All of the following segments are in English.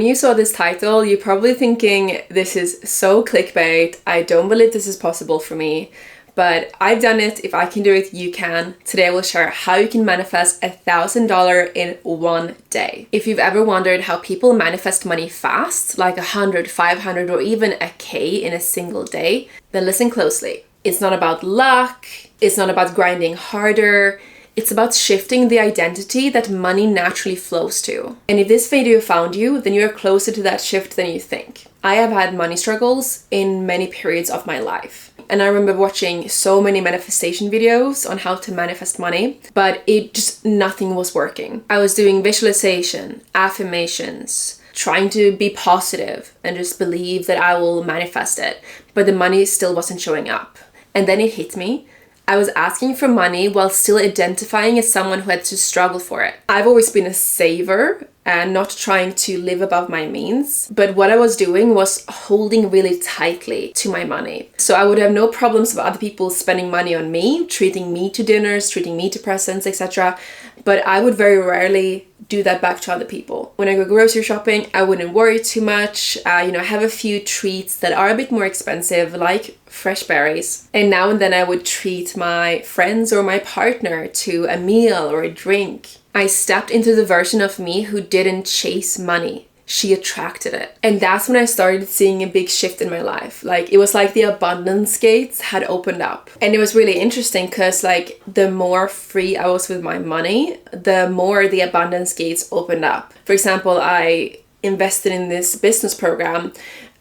When you saw this title, you're probably thinking, this is so clickbait. I don't believe this is possible for me. But I've done it. If I can do it, you can. Today I will share how you can manifest $1,000 in one day. If you've ever wondered how people manifest money fast, like 100, 500, or even a K in a single day, then listen closely. It's not about luck. It's not about grinding harder. It's about shifting the identity that money naturally flows to. And if this video found you, then you're closer to that shift than you think. I have had money struggles in many periods of my life. And I remember watching so many manifestation videos on how to manifest money, but nothing was working. I was doing visualization, affirmations, trying to be positive and just believe that I will manifest it, but the money still wasn't showing up. And then it hit me. I was asking for money while still identifying as someone who had to struggle for it. I've always been a saver and not trying to live above my means. But what I was doing was holding really tightly to my money. So I would have no problems with other people spending money on me, treating me to dinners, treating me to presents, etc. But I would very rarely do that back to other people. When I go grocery shopping, I wouldn't worry too much. I have a few treats that are a bit more expensive, like fresh berries. And now and then I would treat my friends or my partner to a meal or a drink. I stepped into the version of me who didn't chase money. She attracted it. And that's when I started seeing a big shift in my life. It was like the abundance gates had opened up. And it was really interesting because the more free I was with my money, the more the abundance gates opened up. For example, I invested in this business program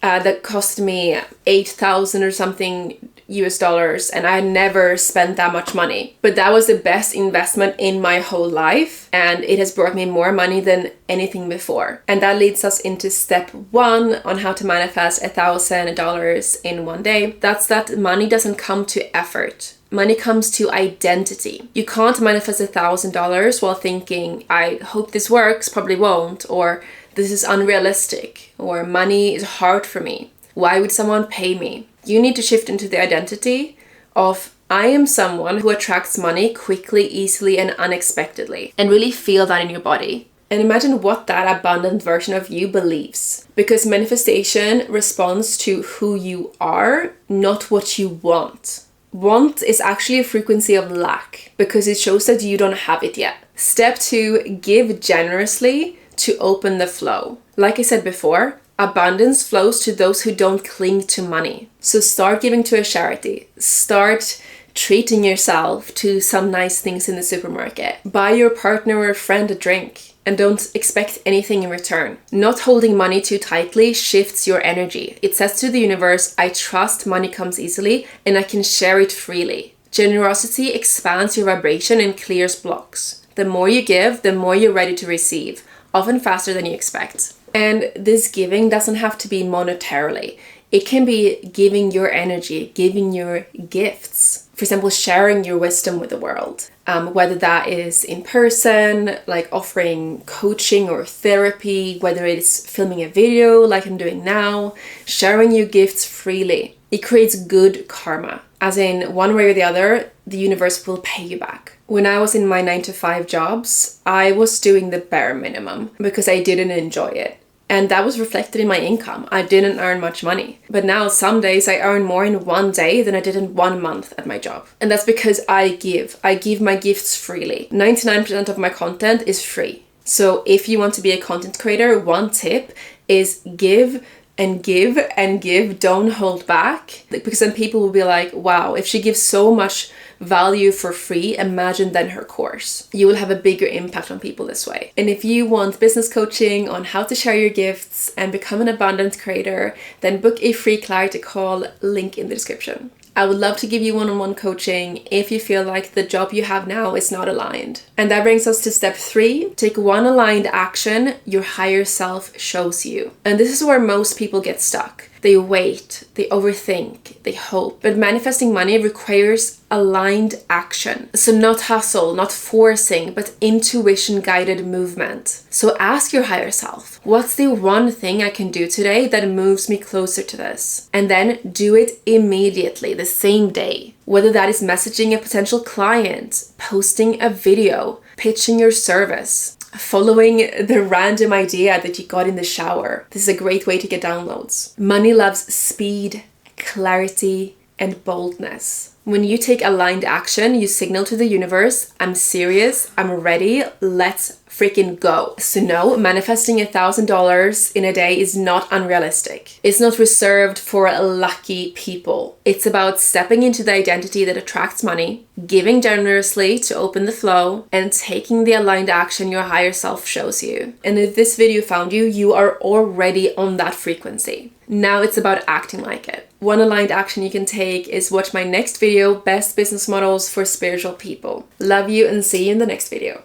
that cost me 8,000 or something US dollars, and I never spent that much money. But that was the best investment in my whole life, and it has brought me more money than anything before. And that leads us into step 1 on how to manifest $1,000 in one day. That's that money doesn't come to effort. Money comes to identity. You can't manifest $1,000 while thinking, I hope this works, probably won't, or this is unrealistic, or money is hard for me. Why would someone pay me? You need to shift into the identity of, I am someone who attracts money quickly, easily, and unexpectedly, and really feel that in your body. And imagine what that abundant version of you believes. Because manifestation responds to who you are, not what you want. Want is actually a frequency of lack because it shows that you don't have it yet. Step 2, give generously to open the flow. Like I said before, abundance flows to those who don't cling to money. So start giving to a charity. Start treating yourself to some nice things in the supermarket. Buy your partner or friend a drink and don't expect anything in return. Not holding money too tightly shifts your energy. It says to the universe, I trust money comes easily and I can share it freely. Generosity expands your vibration and clears blocks. The more you give, the more you're ready to receive, often faster than you expect. And this giving doesn't have to be monetarily. It can be giving your energy, giving your gifts. For example, sharing your wisdom with the world. Whether that is in person, like offering coaching or therapy, whether it's filming a video like I'm doing now, sharing your gifts freely. It creates good karma. As in, one way or the other, the universe will pay you back. When I was in my 9-to-5 jobs, I was doing the bare minimum because I didn't enjoy it. And that was reflected in my income. I didn't earn much money. But now some days I earn more in one day than I did in 1 month at my job. And that's because I give. I give my gifts freely. 99% of my content is free. So if you want to be a content creator, one tip is give and give and give. Don't hold back. Because then people will be like, wow, if she gives so much value for free, imagine then her course. You will have a bigger impact on people this way. And if you want business coaching on how to share your gifts and become an abundant creator, then book a free clarity call, link in the description. I would love to give you one-on-one coaching if you feel like the job you have now is not aligned. And that brings us to step 3. Take one aligned action your higher self shows you. And this is where most people get stuck. They wait, they overthink, they hope. But manifesting money requires aligned action. So not hustle, not forcing, but intuition-guided movement. So ask your higher self, what's the one thing I can do today that moves me closer to this? And then do it immediately, the same day. Whether that is messaging a potential client, posting a video, pitching your service, following the random idea that you got in the shower. This is a great way to get downloads. Money loves speed, clarity, and boldness. When you take aligned action, you signal to the universe, I'm serious, I'm ready, let's freaking go. So no, manifesting $1,000 in a day is not unrealistic. It's not reserved for lucky people. It's about stepping into the identity that attracts money, giving generously to open the flow, and taking the aligned action your higher self shows you. And if this video found you, you are already on that frequency. Now it's about acting like it. One aligned action you can take is watch my next video, Best Business Models for Spiritual People. Love you and see you in the next video.